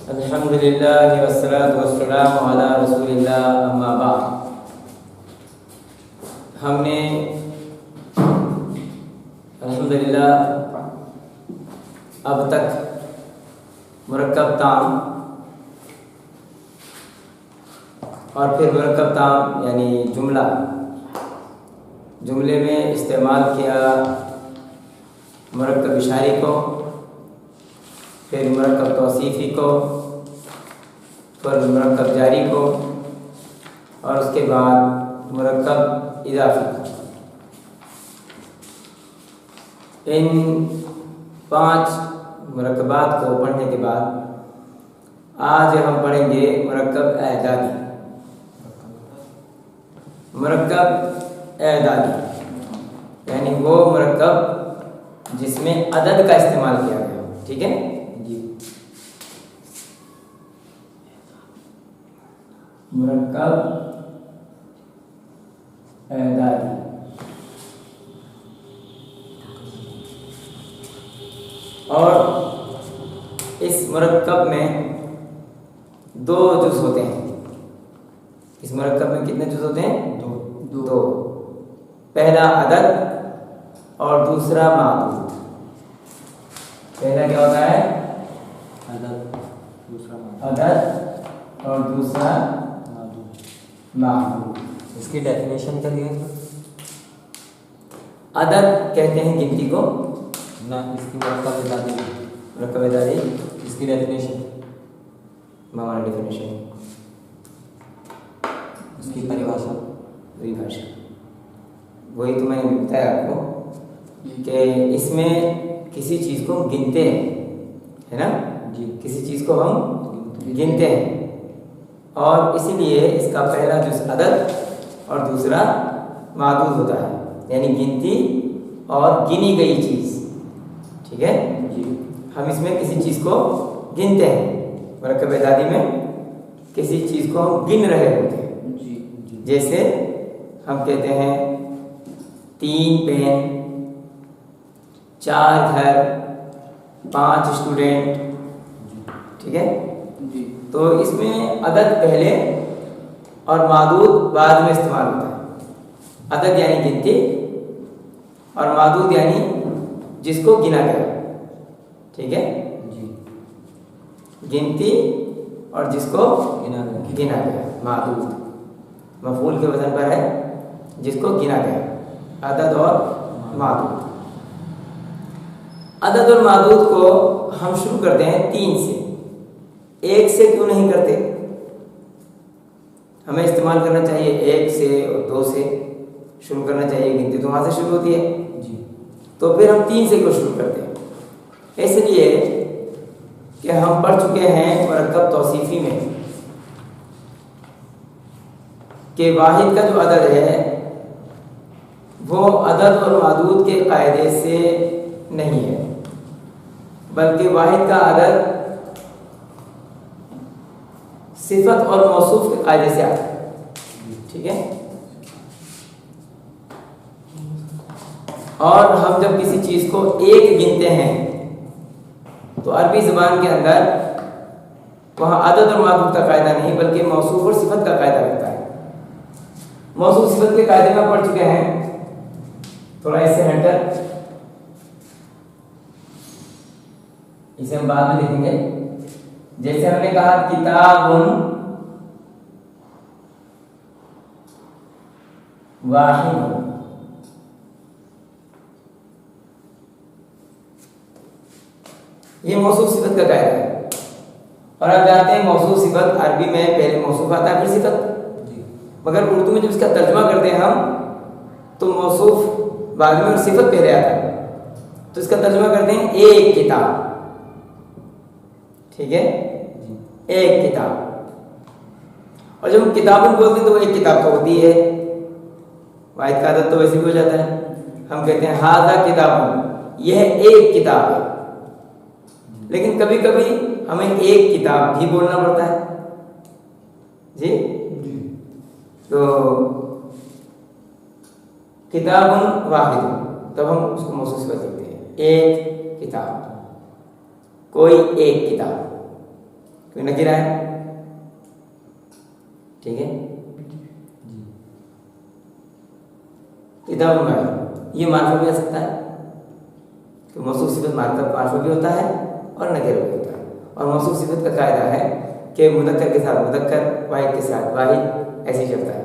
अल्हम्दुलिल्लाह वस्सलातु वस्सलामु अला रसूलिल्लाह अम्मा बाद। हमने अल्हम्दुलिल्लाह अब तक मुरक्कब ताम और फिर मुरक्कब ताम यानी जुमले में इस्तेमाल किया मुरक्कब इशारी को, फिर मुरक्कब तौसीफ़ी को, फिर मुरक्कब जारी को और उसके बाद मुरक्कब इज़ाफ़ी को। इन 5 मुरक्कबात को पढ़ने के बाद आज हम पढ़ेंगे मुरक्कब एदादी। मुरक्कब एदादी यानी वो मुरक्कब जिसमें अदद का इस्तेमाल किया गया। ठीक है जी। मुरक्कब एदादी और इस मुरक्कब में 2 जुज़ होते हैं। इस मुरक्कब में कितने जुज़ होते हैं? 2। पहला अदद और दूसरा मादूद। पहला क्या होता है? अदद और दूसरा मादूद। इसकी डेफिनेशन क्या दिया? अदद कहते हैं गिनती को ना, इसकी मुरक्कब एदादी इसकी डेफिनेशन हमारा डेफिनेशन इसकी परिभाषा वही तो मैंने बताया आपको कि इसमें किसी चीज़ को गिनते हैं, है ना जी। किसी चीज़ को हम गिनते हैं और इसीलिए इसका पहला जुज़ अदद और दूसरा मादूद होता है, यानी गिनती और गिनी गई चीज़। ठीक है जी। हम इसमें किसी चीज़ को गिनते हैं, मुरक्कब एदादी में किसी चीज़ को हम गिन रहे होते हैं जी। जैसे हम कहते हैं 3 पेन, 4 घर, 5 स्टूडेंट। ठीक है जी। तो इसमें अदद पहले और मादूद बाद में इस्तेमाल होता है। अदद यानी गिनती और मादूद यानी जिसको गिना गया। ठीक है जी। गिनती और जिसको गिना गया मादूद मफूल के वजन पर है, जिसको गिना गया। अदद और मादूद। अदद और मादूद को हम शुरू करते हैं 3 से। 1 से क्यों नहीं करते? हमें इस्तेमाल करना चाहिए 1 से और 2 से शुरू करना चाहिए, गिनती तो वहाँ से शुरू होती है जी। तो फिर हम 3 से क्यों शुरू करते हैं? इसलिए कि हम पढ़ चुके हैं मुरक्कब तौसीफ़ी में कि वाहिद का जो अदद है वो अदद और मादूद के कायदे से नहीं है, बल्कि वाहिद का अदद सिफत और मौसूफ के कायदे से आता है। ठीक है। और हम जब किसी चीज़ को 1 गिनते हैं तो अरबी ज़बान के अंदर वहाँ अदद और मादूद का कायदा नहीं बल्कि मौसूफ और सिफत का कायदा लगता है। मौसूफ सिफत के कायदे में पढ़ चुके हैं, थोड़ा इससे हटकर इसे हम बाद में देखेंगे। जैसे हमने कहा किताबुन वाहिद, ये मौसूफ सिफत का कायदा है। और आप जानते हैं मौसूफ सिफत अरबी में पहले मौसूफ आता है फिर सिफत, मगर उर्दू में जब इसका तर्जुमा करते हैं हम तो मौसूफ बाद में और सिफत पहले आता है, तो इसका तर्जुमा करते हैं एक किताब। ठीक है, एक किताब। और जब हम किताबों बोलते हैं तो वो एक किताब तो होती है, वाहिद का अदद तो वैसे भी हो जाता है। हम कहते हैं हाज़ा किताबुन, यह एक किताब है। लेकिन कभी कभी हमें एक किताब भी बोलना पड़ता है जी। तो किताबुन वाहिद, तब हम उसको मौसूफ सिफत लिखते हैं, एक किताब, कोई एक किताब। कोई नकीरा है, ठीक है। किताबुन वाहिद ये मार्फा भी आ सकता है, तो मौसूफ सिफत मार्फा भी होता है और नकीरा भी होता है। और मौसूफ सिफत का कायदा है कि मुदक्कर के साथ मुदक्कर, वाहिद के साथ वाहिद, ऐसे ही चलता है,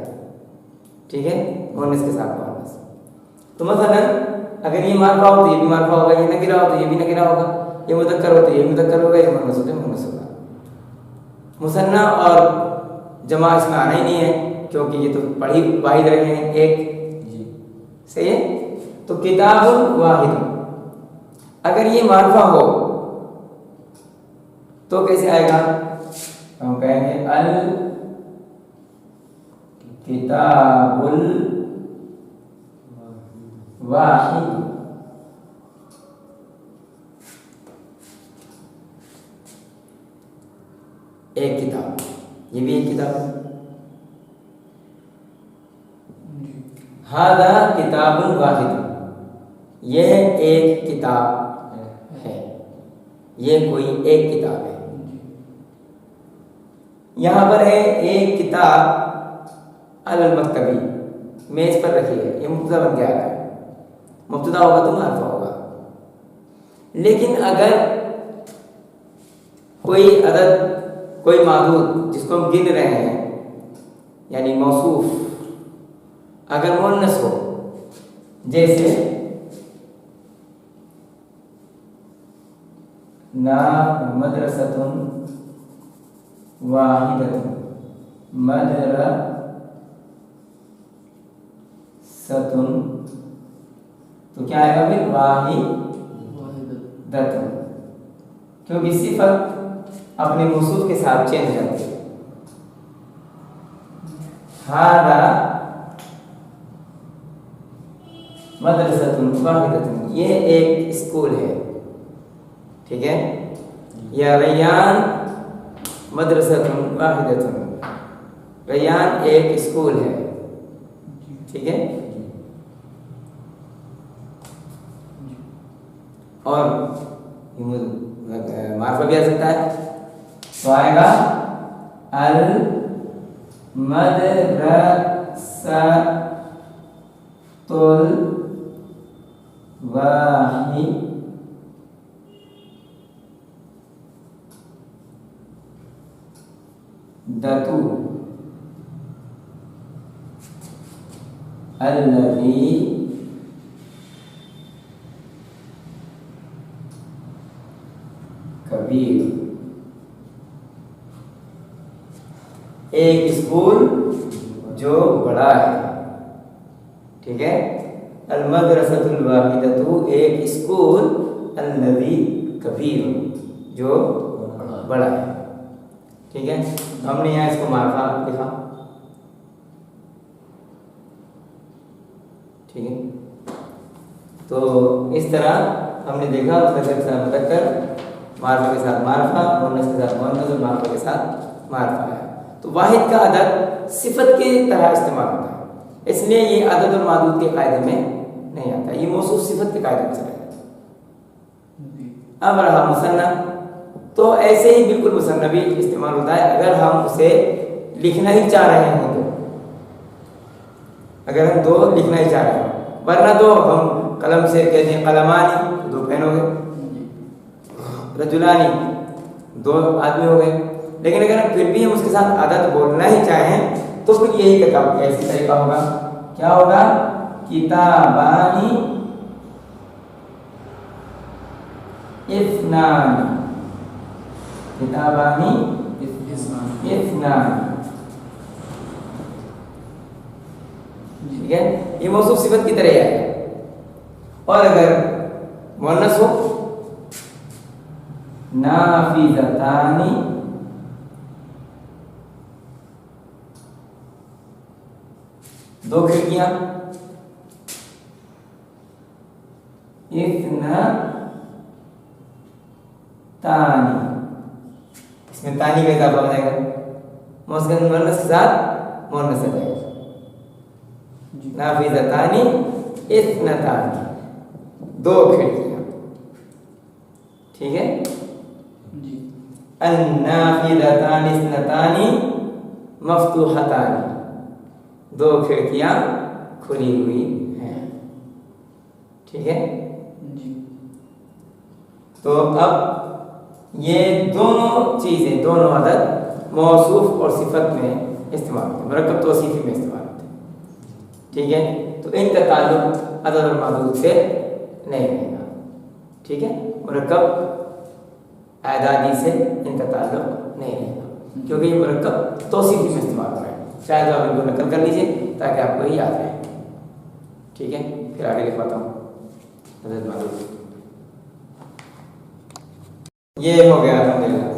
ठीक है। मुअन्नस के साथ मुअन्नस। तो मसलन अगर ये मार्फा हो तो ये भी मार्फा होगा, ये नकीरा हो तो ये भी नकीरा होगा, ये मुदक्कर हो तो ये मुदक्कर होगा, ये मुअन्नस हो तो मुअन्नस होगा। मुसन्ना और जमा इसमें आना ही नहीं है, क्योंकि ये तो पढ़ी वाहिद रहे हैं एक, सही है। तो किताबुन वाहिद अगर ये मार्फा हो तो कैसे आएगा, हम कहेंगे अल किताबुल वाहिद, एक किताब, ये भी एक किताब है। हादा किताबुन वाहिद यह एक किताब है, ये कोई एक किताब है। यहां पर है एक किताब अलल मक्तबी, मेज पर रखी है, ये मुब्तदा बन के आ रहा है। मुब्तदा होगा तो मार्फा होगा। लेकिन अगर कोई अदद, कोई मादूद जिसको हम गिन रहे हैं, यानी मौसूफ अगर मुअन्नस हो, जैसे ना मदरसतुन वाहिदतुन, मदरसतुन, तो क्या आएगा फिर वाहिदतुन, क्योंकि सिफत अपने मौसूफ के साथ चेंज करती है। हादा मदरसतुन वाहिदतुन ये एक स्कूल है, ठीक है। या रैयान मदरसतुन वाहिदतुन, रैयान एक स्कूल है, ठीक है। और मार्फा भी आ सकता है, तो आएगा अल मदरसतुल वाहिदतु अल्लज़ी कबीर, एक स्कूल जो बड़ा है, ठीक है। अल मदरसतुल वाहिदतु एक स्कूल, अल्लज़ी कबीर जो बड़ा है, ठीक है। हमने यहाँ इसको मार्फा लिखा, ठीक है। तो इस तरह हमने देखा मुदक्कर के साथ मुदक्कर, मार्फा के साथ मार्फा, मुअन्नस के साथ मुअन्नस और मार्फा के साथ मार्फा है। तो वाहिद का अदद सिफत की तरह इस्तेमाल होता है, इसलिए ये अदद और मादूद के कायदे में नहीं आता, ये मौसूफ सिफत के कायदे में चला जाता है। अब रहा मुसन्ना, तो ऐसे ही बिल्कुल मुसन्ना भी इस्तेमाल होता है अगर हम उसे लिखना ही चाह रहे हों तो, अगर हम दो लिखना ही चाह रहे हो, वरना तो हम कलम से कहते हैं कलमानी, दो पेन हो गए, रजुलानी दो आदमी हो गए। लेकिन अगर हम फिर भी हम उसके साथ अदद बोलना ही चाहें तो फिर यही किताब ऐसी तरीका होगा, क्या होगा, किताबानी इस्नानी, किताबानी इस्नानी, ठीक है। ये मौसूफ सिफत की तरह है। और अगर मुअन्नस हो, नाफिज़तानी दो खिड़कियां, इस्नातानी, इसमें तानी का इजाफा हो जाएगा, मुअन्नस के साथ मुअन्नस आ जाएगा, नाफिज़तानी इस्नातानी दो खिड़कियां, ठीक है। अन्नाफिदतानि इस्नतानि मफ्तूहतानि, दो खिड़कियां खुली हुई हैं। ठीक है जी। तो अब ये दोनों चीजें, दोनों अदद मौसूफ और सिफत में इस्तेमाल होते हैं, मुरक्कब तौसीफी में इस्तेमाल होते हैं। ठीक है, तो इनका ताल्लुक अदद और मादूद से नहीं रहेगा। ठीक है, मुरक्कब आदादी से इनका ताल्लुक नहीं रहेगा, क्योंकि ये मुरक्कब तौसीफी में इस्तेमाल हो रहा है। शायद आप इनको नकल कर लीजिए ताकि आपको ये याद रहे। ठीक है, फिर आगे लिखवाता हूँ अदद मादूद। ये हो गया अल्हम्दुलिल्लाह।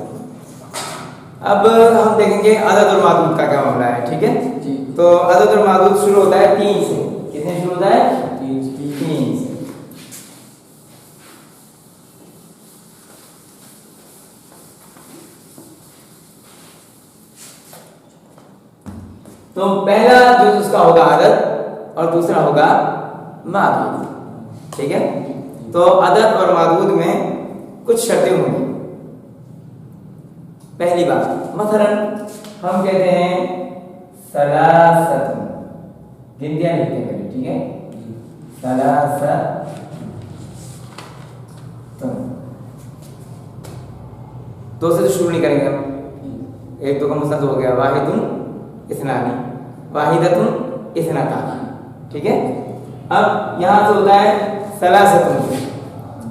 अब हम देखेंगे अदद और मादूद का क्या मामला है। ठीक है जी। तो अदद और मादूद शुरू होता है 3 से। कितने शुरू होता है? 3 से। तो पहला जो उसका होगा अदद और दूसरा होगा मादूद। ठीक है, तो अदद और मादूद में कुछ शर्तें होंगी। पहली बात, मसलन हम कहते हैं सलासतुन, गिनतियां लिखते हैं। ठीक है, सलासतुन, दो से तो शुरू नहीं करेंगे हम, एक दो का मुसनद हो गया, वाहिदुन इस्नानी, वाहिदतुन इस्नातानी। ठीक है, अब यहां से होता है सलासतुन।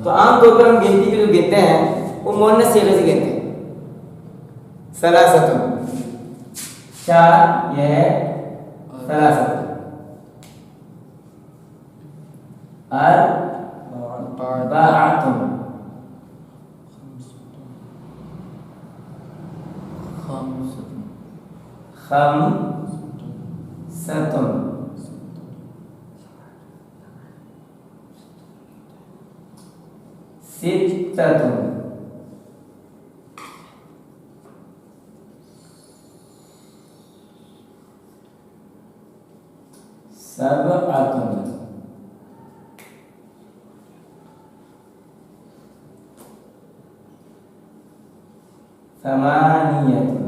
तो आमतौर पर हम गिनती में जो गिनते हैं वो मुअन्नस सीगे से गिनते हैं। सलासतुन 4, यह है सलासतुन। अर्बाअतुन, खम्सतुन, सित्ततुन, सबअतुन, समानियतुन,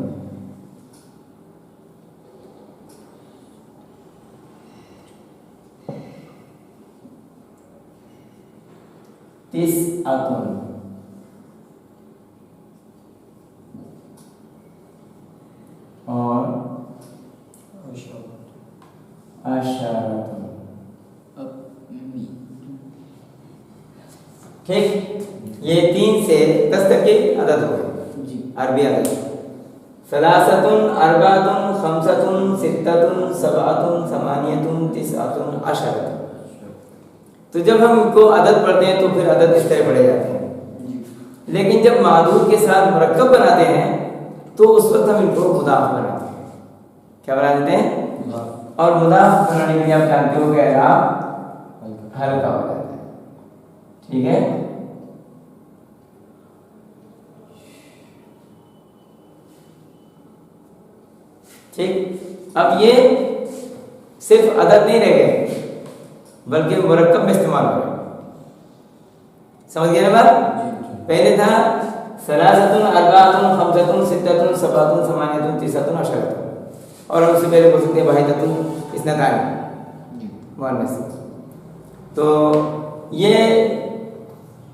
तिस्अतुन, और अशरतुन। ठीक, ये 3 से 10 तक के अदद हो गए जी। अरबी अदद। सलासतुन, अर्बातुन, खम्सतुन, सित्ततुन, सबअतुन, समानियतुन, तिस्अतुन, अशरतुन। तो जब हम इनको अदद पढ़ते हैं तो फिर अदद इस तरह पढ़े जाते हैं। लेकिन जब मादूद के साथ मुरक्कब बनाते हैं तो उस वक्त हम इनको मुदाफ बनाते हैं। क्या बना देते हैं? और मुदाफ बनाने के लिए आप जानते हो कि आप हल्का हो जाता है। ठीक है, ठीक। अब ये सिर्फ अदद नहीं रह गए बल्कि मुरक्कब में इस्तेमाल हो रहा है। समझ गए ना बात? पहले था सलासतुन, अर्बाअतुन, खम्सतुन, सित्ततुन, सबअतुन, समानियतुन, तिस्अतुन, अशरतुन। और हम उससे पहले बोल सकते हैं वाहिदतुन इस्नातानी, मुअन्नस। तो ये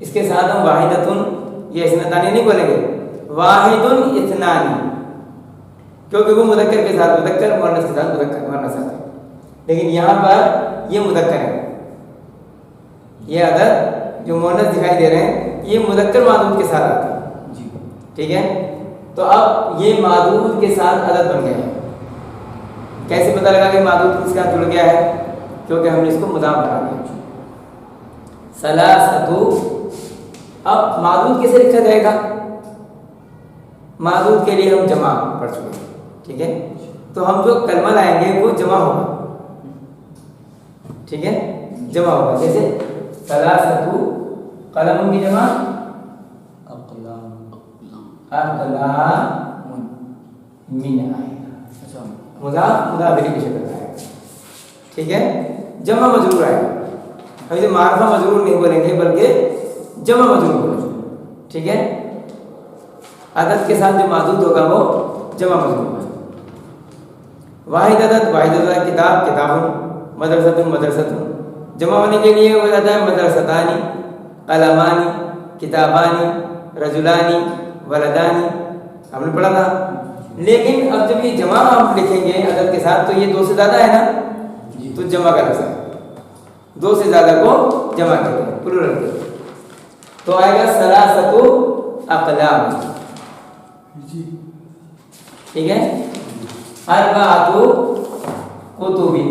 इसके साथ हम वाहिदतुन, ये इस्नातानी नहीं बोलेंगे, वाहिदुन इस्नानी, क्योंकि वो मुदक्कर के साथ मुदक्कर, मुअन्नस के साथ मुदक्कर, मुअन्नस आता है। लेकिन यहाँ पर ये मुदक्कर है, ये अदद जो मुअन्नस दिखाई दे रहे हैं ये मुदक्कर मादूद के साथ आते हैं। ठीक है, तो अब ये मादूद के साथ अदद बन गए हैं। कैसे पता लगा कि मादूद किसके साथ जुड़ गया है? क्योंकि हमने इसको मुदाफ बना दिया। सलासतु, अब मादूद कैसे लिखा जाएगा? मादूद के लिए हम जमा पढ़ चुके हैं। ठीक है, तो हम जो कलमा लाएंगे वो जमा होगा। ठीक है, जमा होगा। जैसे सलासतु, कलम की जमा अक़लामिन आएगा। मुदाफ मुदाफिली की शक्ल में आएगा। ठीक है, जमा मजरूर आएगा। हम इसे मारफा मजरूर नहीं बोलेंगे बल्कि जमा मजरूर बोलेंगे। ठीक है, अदद के साथ जो मौजूद होगा वो जमा मजरूर है। वाहिद अदद, वाहिद अदद किताब, किताबुन, मदरसतुन, मदरसतुन। जमा होने के लिए वो जाता है मदरसतानी, कलमानी, किताबानी, रजुलानी, वलदानी, हमने पढ़ा था। लेकिन अब जब ये जमा हम लिखेंगे अदद के साथ तो ये दो से ज़्यादा है ना, तो जमा का लफ्ज़ है, दो से ज़्यादा को जमा करते हैं, प्लूरल करते हैं। तो आएगा सलासतु अक़लाम, ठीक है। अर्बाअतु कुतुबिन,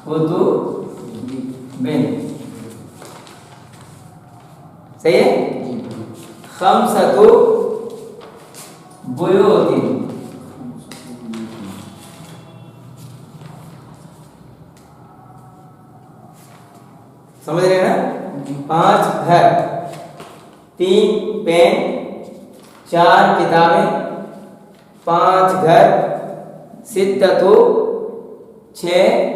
कुतुबिन, सही है। खम्सतु बुयूतिन, समझ रहे हैं ना। 5 घर, 3 पेन, 4 किताबें, 5 घर, सिद्दतु 6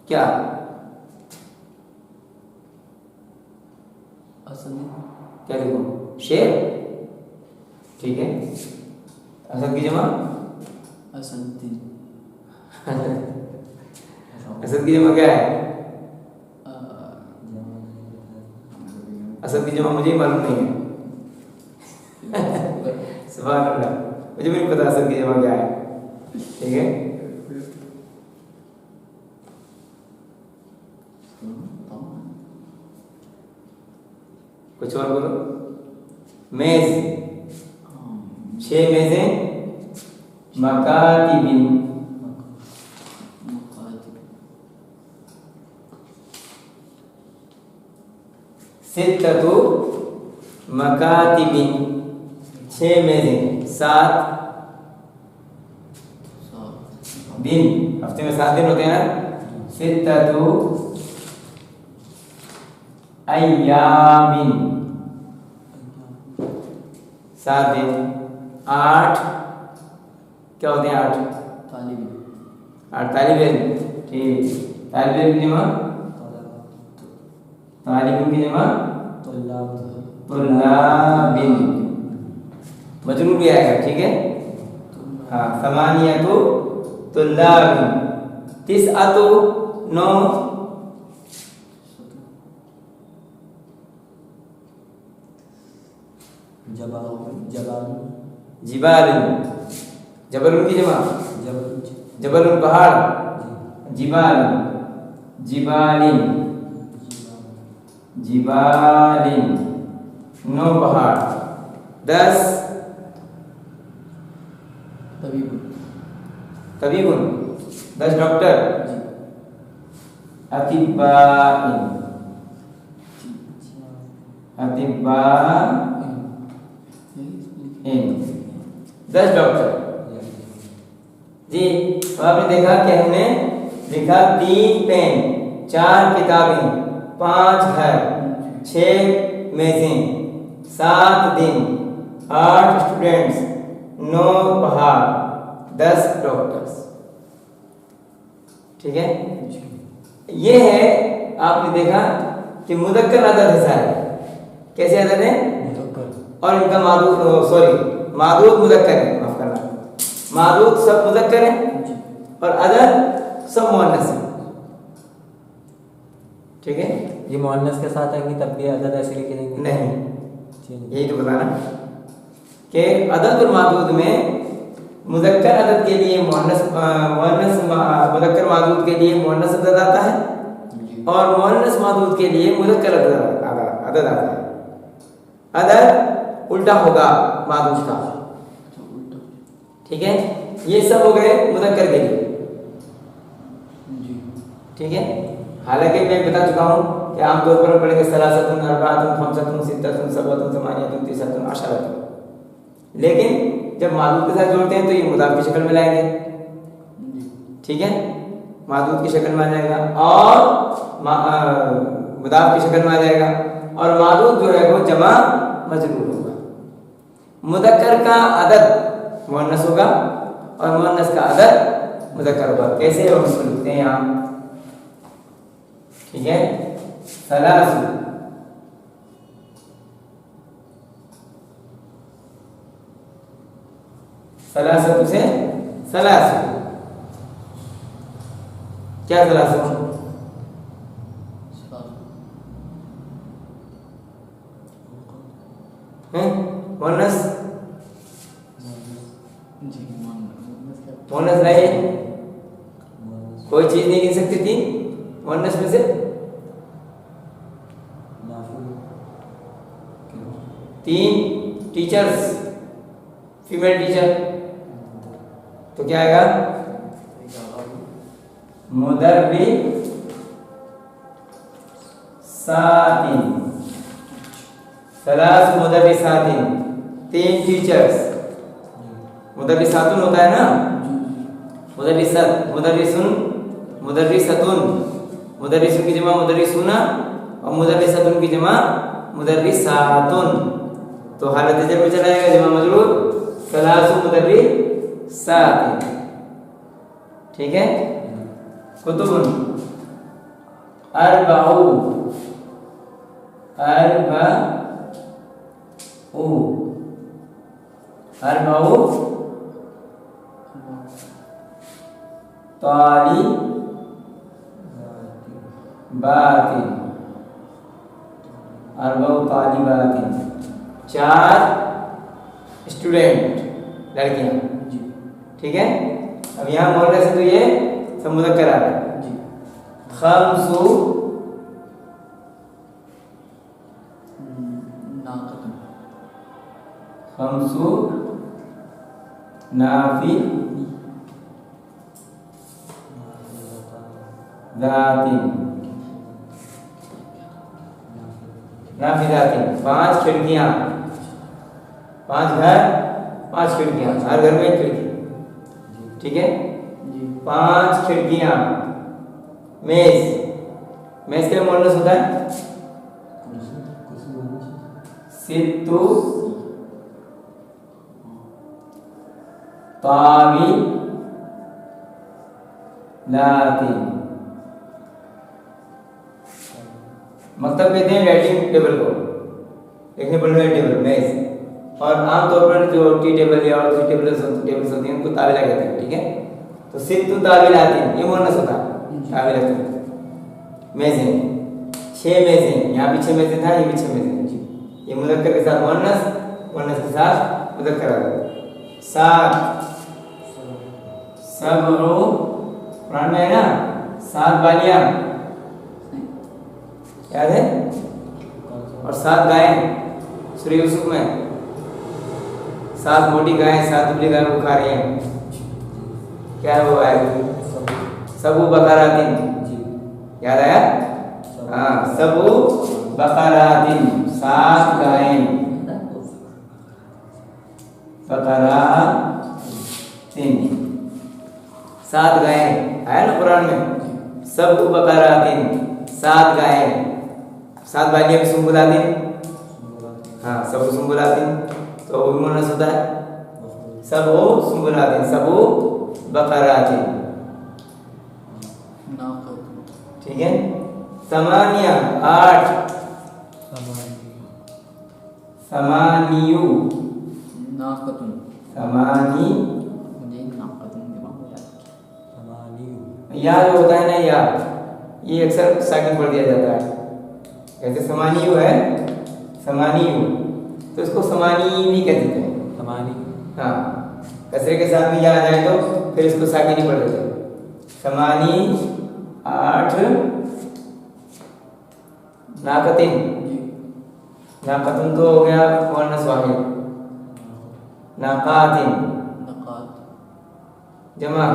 क्या क्या लिखूं, शेर, ठीक है। असद की जमा असद की जमा क्या है, असद की जमा मुझे ही मालूम नहीं है। सुभान अल्लाह, मुझे भी नहीं पता असद की जमा क्या है, ठीक है। कुछ और बोलो। मेज, 6 मेजें, मकातिबिन, सित्ततु मकातिबिन, 6 मेजें, 7 दिन, हफ्ते में 7 दिन होते हैं ना। सित्ततु अय्यामिन, 7 दिन। 8 क्या होते हैं, 8 तालिब इल्म, ठीक। तालिब इल्म की जमा, तालिबुन की जमा तुल्लाबिन, मजरूर भी आएगा, ठीक है। हाँ, समानियतु तुल्लाबिन, 9 9 जिबालिन, जबलुन की जमा जबलुन पहाड़, जिबालिन, जिबालिन, जिबालिन, 9 पहाड़। 10 तबीबुन, 10 डॉक्टर, अतिब्बाइन, अतिब्बाइन, 10 डॉक्टर जी। तो आपने देखा कि हमने लिखा 3 पेन, 4 किताबें, 5 घर, 6 मेजें, 7 दिन, 8 स्टूडेंट्स, 9 पहाड़, 10 डॉक्टर्स, ठीक है। ये है, आपने देखा कि मुदक्कर अदद हिस्सा है। कैसे अदद है, और इनका मादूद, मादूद मुदक्कर है, माफ करना, मादूद सब मुदक्कर है और अदद सब मुअन्नस है, ठीक है। ये मुअन्नस के साथ आएंगी तब भी अदद ऐसे लिखे जाएंगे? नहीं, यही तो बताना कि अदद और मादूद में मुदक्कर अदद के लिए मुअन्नस मुदक्कर मादूद के लिए मुअन्नस अदद आता है और मुअन्नस मादूद के लिए मुदक्कर अदद आता है। अदद उल्टा होगा मादूद का, ठीक है। ये सब हो गए मुदक्कर के लिए, ठीक है। हालांकि मैं बता चुका हूँ कि आमतौर पर हम पढ़ेंगे सलासतुन, अर्बाअतुन, खम्सतुन, सित्ततुन, सबअतुन, समानियतुन, तिसअतुन, अशरतुन। लेकिन जब मादूद के साथ जोड़ते हैं तो ये मुदाफ की शक्ल में लाएंगे, ठीक है। मादूद की शक्ल में आ जाएगा और मुदाफ की शक्ल में आ जाएगा और मादूद जो है वो जमा मजरूर होगा। मुदक्कर का अदद मुअन्नस होगा और मुअन्नस का अदद मुदक्कर होगा। कैसे हम इसको लिखते हैं यहाँ, ठीक है। सलासु, सलासतु से सलासु, क्या सलासु? हैं मोनस, मोनस लाइए, कोई चीज नहीं गिन सकती थी मोनस में से? तीन टीचर्स, फीमेल टीचर, तो क्या आएगा? मुदर्रिसातिन, सलास मुदर्रिसातिन, तीन टीचर्स। मुदर्रिसातुन होता है ना, मुदर्रिसत, मुदर्रिसुन, मुदर्रिसतुन, मुदर्रिसुन की जमा मुदर्रिसुना और मुदर्रिसतुन की जमा मुदर्रिसातुन, तो हालत जब में चलाएगा जमा मजरूर सलासु मुदर्रिसातिन। ठीक है। कुतुबुन, अरबाउ, अरबाउ, अरबाउ तालिबातिन, अरबाउ तालिबातिन, चार स्टूडेंट लड़कियां। ठीक है। अब यहाँ बोल रहे तो ये संबोधन करा रहा है। खमसु खमसु नाफी दातिन, नाफिदातिन, पांच खिड़कियां, पांच घर, पांच खिड़कियां, हर घर में एक खिड़की। ठीक है। पांच खिड़कियां। मेज, मेज के मोनस होता है सित्तु ताविलातिन। मकतब कहते हैं राइटिंग टेबल को, लिखने पढ़ने वाली टेबल, मेज। और आमतौर पर जो टी टेबल या और दूसरी टेबल्स होती हैं उनको ताविला कहते हैं। ठीक है। तो सित्तु ताविलातिन ये मोनस होता है, ताविलातिन मेजें, 6 मेजें, यहाँ भी 6 मेजें था, ये भी 6 मेजें। ये मुज़क्कर के साथ मोनस, मोनस के साथ मुज़क्कर आ गया। 7 सबउ, कुरान में है ना 7 बालियां, याद है? और 7 गायें सूरह यूसुफ में, 7 मोटी गायें 7 दुबली गायें को खा रही हैं। क्या है वो आयत? सबु बकरातिन, याद आया? हाँ, सबु बकरातिन, 7 गायें, बकरातिन, 7 गायें आया ना कुरान में। सबु बकरातिन, 7 गायें, 7 बालियां भी सुम्बुलातिन। हाँ, सबु सुम्बुलातिन, तो वो भी मुन्नस होता है। सबु सुम्बुलातिन, सबु बकरातिन। ठीक है। समानिया 8, समानियु, नाकतुन, समानी, मुझे नाकतुन दिमाग में या जो होता है ना या, ये अक्सर साकिन पढ़ दिया जाता है। जैसे समानियु है, समानियु, तो इसको समानी भी कह देते हैं। समानी, हाँ, कसरे के साथ में या आ जाए तो फिर इसको साकिन ही पढ़ देते हैं। समानी 8 नाकतिन, नाकतुन तो हो गया मुअन्नस वाहिद। नाकातिन नकात, जमा,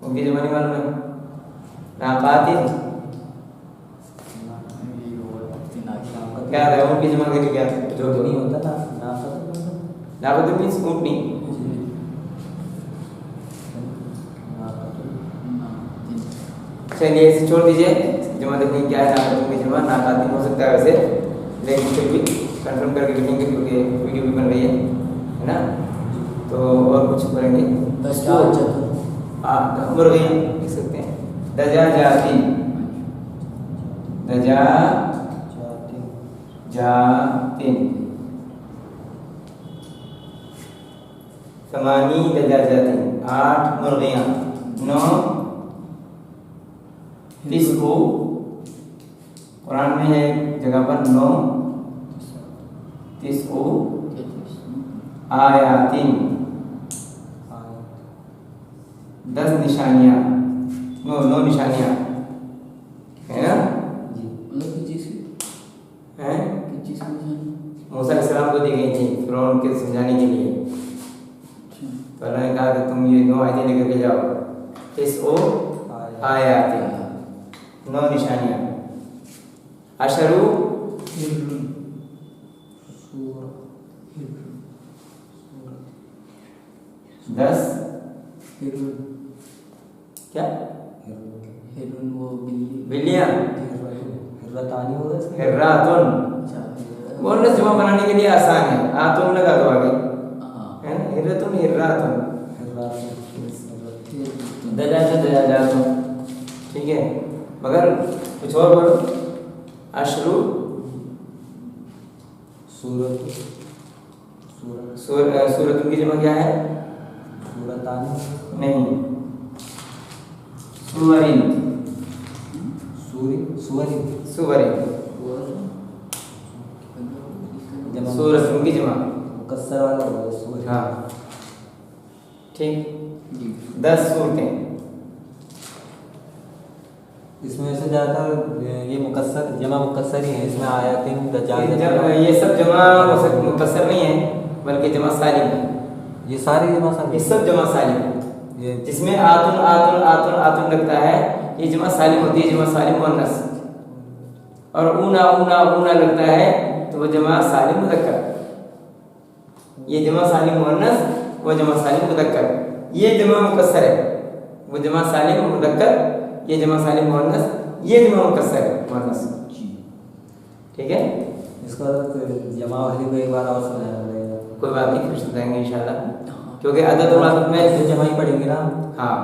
उनकी जमा नहीं मालूम है। नाकातिन क्या है? उनकी जमा के लिए क्या जो नहीं होता ना, नाकतुन मींस ऊँटनी। चलिए इसे छोड़ दीजिए, जमा देखेंगे क्या है। नाकतुन की जमा नाकातिन हो सकता है वैसे, लेकिन फिर भी कंफर्म करके लिखेंगे क्योंकि वीडियो भी बन रही है ना। तो और कुछ करेंगे मुर्गियाँ लिख सकते हैं। दजाजातिन, दजा जातिन समानी दजा जातिन 8 मुर्गियां 9 तिसको कुरान में है जगह पर 9 तिसको आयातिन 10 निशानियां 9 निशानियां है ना जी मतलब किस चीज़ की हैं किस चीज़ की निशानी मूसा अलैहिस्सलाम को दी गई थी फिरौन के समझाने के लिए अच्छा तो अल्लाह ने कहा कि तुम ये 9 आयतें लेकर के जाओ तिसको आयातिन 9 निशानियां अशरू हिर्रुन 10 हिर्रुन क्या हिर्रुन वो बिल्ली बिल्लियां हिर्रतानी होगा इसमें? हिर्रातुन अच्छा बोनस जमा बनाने के लिए आसान है आतुन लगा दो आगे हाँ है ना हिर्रतुन हिर्रातुन हिर्रातुन। दजा से दजा जातुन ठीक है मगर कुछ और बोलो अशरू सूरत सूरतुन की जमा क्या है सूरतानी नहीं सुवरिन सुवरी सुवरिन सूरतुन की जमा मुकस्सर वाला होगा सुवरी। हाँ ठीक जी 10 सूरतें इसमें से ज़्यादातर ये मुकस्सर जमा मुकस्सर ही है इसमें आयातिन दजाल ये सब जमा मुकस्सर नहीं है बल्कि जमा सालिम है ये सारे जमा ये सब जमा सालिम है ये जिसमें आतुन आतुन आतुन आतुन लगता है ये जमा सालिम होती है जमा सालिम मुअन्नस और ऊना ऊना ऊना लगता है तो वो जमा सालिम मुज़क्कर ये जमा सालिम मुअन्नस वो जमा सालिम मुज़क्कर ये जमा मुकस्सर है वो जमा सालिम मुज़क्कर ये जमा सालिम मुअन्नस ये जमा मुकस्सर है मुअन्नस ठीक है इसका जमा वाली को एक बार और सुनाया पड़ेगा कोई बात नहीं फिर समझाएंगे इंशाल्लाह क्योंकि अदद और मादुद में ये जमा ही पढ़ेंगे ना हाँ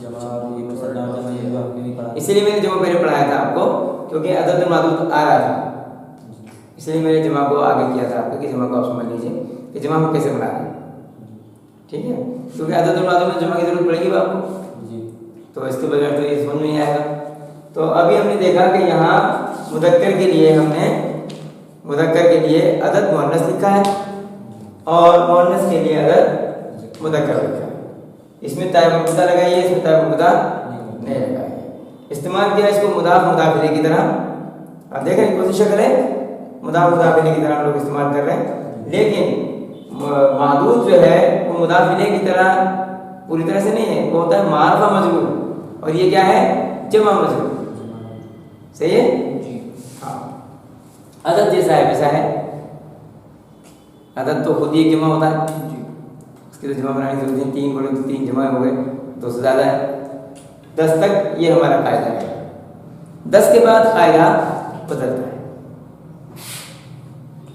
जमा ये मुसल्ला जमा ये जो आपने नहीं पढ़ा इसीलिए मैंने जमा पहले पढ़ाया था आपको क्योंकि अदद और मादुद आ रहा था इसलिए मैंने जमा को आगे किया था आपको कि जमा को आप समझ लीजिए कि जमा को कैसे बना रहे हैं ठीक है क्योंकि अदद और मादुद में जमा की जरूरत पड़ेगी आपको जी तो इसके बगैर तो ये समझ में नहीं आएगा तो अभी हमने देखा कि यहाँ मुदक्कर के लिए हमने मुदक्कर के लिए अदद मुअन्नस लिखा है और मुअन्नस के लिए अदद मुदक्कर लिखा है इसमें ताय मुबतदा लगाइए इसमें ताय मुबतदा नहीं लगाइए इस्तेमाल किया इसको मुदाफ मुदाफिले की तरह आप देख रहे हैं कौन सी शक्ल है मुदाफ मुदाफिले की तरह हम लोग इस्तेमाल कर रहे हैं लेकिन मादूद जो है वो मुदाफिले की तरह पूरी तरह से नहीं है वो होता है मारफा मजरूर और ये क्या है जमा मजरूर सही है जी हाँ अदद जैसा है वैसा है अदद तो खुद ही एक जमा होता है जी उसकी तो जमा बनाने की जरूरत नहीं 3 बोले तो 3 जमा हो गए 2 से ज़्यादा है 10 तक ये हमारा कायदा है 10 के बाद कायदा बदलता है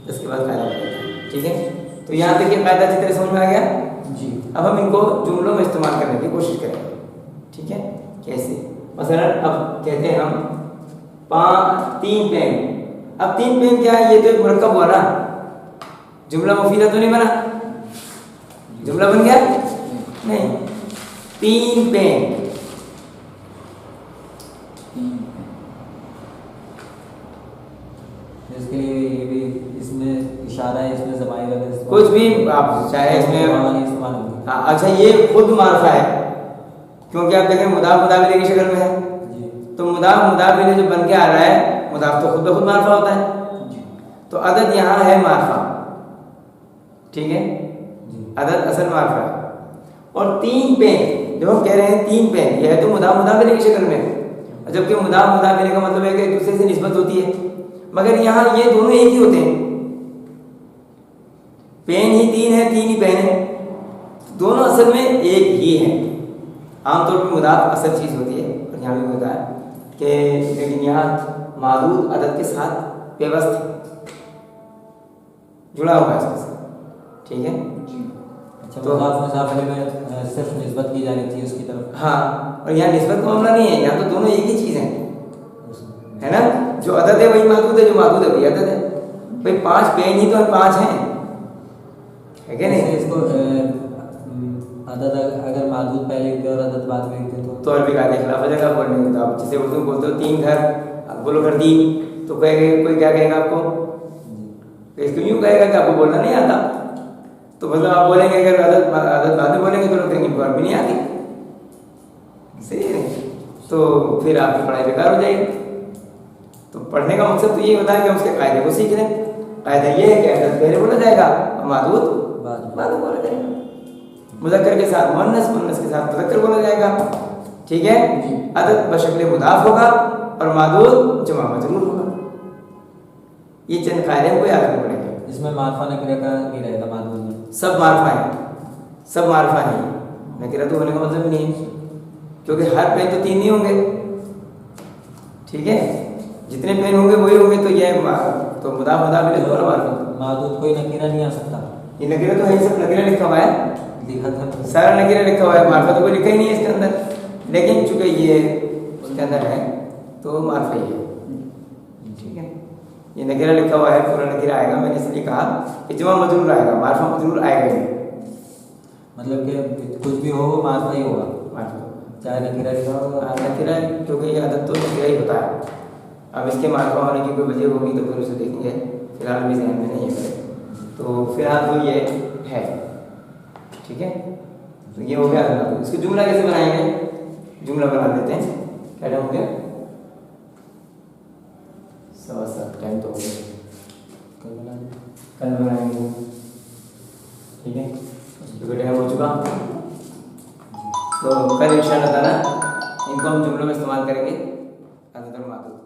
10 के बाद कायदा बदलता है ठीक है तो यहाँ तक ये कायदा अच्छी तरह समझ में आ गया जी अब हम इनको जुमलों में इस्तेमाल करने की कोशिश करेंगे ठीक है कैसे मसलन अब कहते हैं हम 3 पेन अब 3 पेन क्या है ये तो एक मुरक्कब हुआ ना जुमला मुफीदा तो नहीं बना जुमला बन गया नहीं 3 पेन इसके लिए ये भी इसमें इशारा है इसमें ज़माइर वगैरह इस्तेमाल- कुछ भी आप चाहे इसमें इस्तेमाल होंगे हाँ, अच्छा ये खुद मारफा है क्योंकि आप देखें मुदाफ मुदाफिले की शक्ल में है जी तो मुदाफ मुदाफिले जो बन के आ रहा है मुदाफ तो खुद ब खुद मारफा होता है जी तो अदद यहाँ है मारफा ठीक है जी अदद असल मारफा है और 3 पेन जो हम कह रहे हैं 3 पेन यह है तो मुदाफ मुदाफिले की शक्ल में है जबकि मुदाफ मुदाफिले का मतलब है कि एक दूसरे से निस्बत होती है मगर यहाँ ये दोनों एक ही होते हैं पेन ही 3 है 3 ही पेन है दोनों असल में एक ही है आमतौर पर मुदाफ असल चीज़ होती है और यहाँ भी होता है कि लेकिन यहाँ मादूद अदद के साथ व्यवस्थित जुड़ा हुआ है इसके साथ ठीक है जी अच्छा तो- मुज़ाफ़ मुज़ाफ़ में सिर्फ निस्बत की जानी चाहिए उसकी तरफ हाँ और यहाँ निस्बत का मामला नहीं है यहाँ तो दोनों एक ही चीज़ है ना जो अदद है वही मादूद है, जो मादूद है वही अदद है। भाई 5 पेन ही तो 5 हैं, है क्या नहीं? इसको अदद अगर मादूद पहले लिखते और अदद बाद में लिखते तो अरबी कायदे के खिलाफ हो जाएगा, बोलने में। तो आप जैसे उर्दू में बोलते हो 3 घर, आप बोलो घर 3, तो कहेगा कोई क्या कहेगा आपको? इसको यूँ कहेगा कि आपको बोलना नहीं आता। तो मतलब आप बोलेंगे अगर अदद बाद में बोलेंगे तो लोग कहेंगे इनको अरबी नहीं आती, सही है। तो फिर आपकी पढ़ाई बेकार हो जाएगी। तो पढ़ने का मकसद तो यही होता है कि हम उसके कायदे को सीख लें। कायदा ये है कि अदद पहले बोला जाएगा और मादूद बाद में बोला जाएगा। मुज़क्कर के साथ मुअन्नस, मुअन्नस के साथ मुज़क्कर बोला जाएगा, ठीक है। अदद बशक्ल मुदाफ होगा और मादूद जमा मजरूर होगा। ये चंद कायदे हमको याद रखने पड़ेंगे। इसमें मारफा नकरा का नहीं रहेगा मादूद में, सब मारफा है, सब मारफा है। नकीरा तो होने का मतलब ही नहीं है, क्योंकि हर पेन तो 3 नहीं होंगे, ठीक है। जितने पेन होंगे वही होंगे, तो ये तो मुदाफ मुदाफ पूरा मारफा। मादूद कोई नकीरा नहीं आ सकता। ये नकीरा तो है, सब नकीरा लिखा हुआ है, लिखा था सारा नकीरा लिखा हुआ है। मारफा तो कोई लिखा ही नहीं है इसके अंदर, लेकिन चूंकि ये उसके अंदर है तो मारफा ही है, ठीक है। ये नकीरा लिखा हुआ है, पूरा नकीरा आएगा। मैंने इसलिए कहा कि जमा मजरूर आएगा, मारफा मजरूर आएगा नहीं। मतलब कि कुछ भी हो वो मारफा ही होगा, मारफा चाहे नकीरा लिखा हो। नकीरा, क्योंकि ये आदत तो नकीरा ही होता है। अब इसके मारफा होने की कोई वजह होगी तो फिर उसे देखेंगे, फिलहाल अभी ज़हन में नहीं है। तो फिलहाल तो ये है, ठीक है। तो ये हो गया। इसको जुमला कैसे बनाएंगे? जुमला बना देते हैं। क्या टाइम हो गया? 7:15 टाइम तो हो गया, कल बनाएंगे, ठीक है। तो टाइम हो चुका, तो कल इंशाअल्लाह ताला इनको हम जुमलों में इस्तेमाल करेंगे। अदद और मादूद।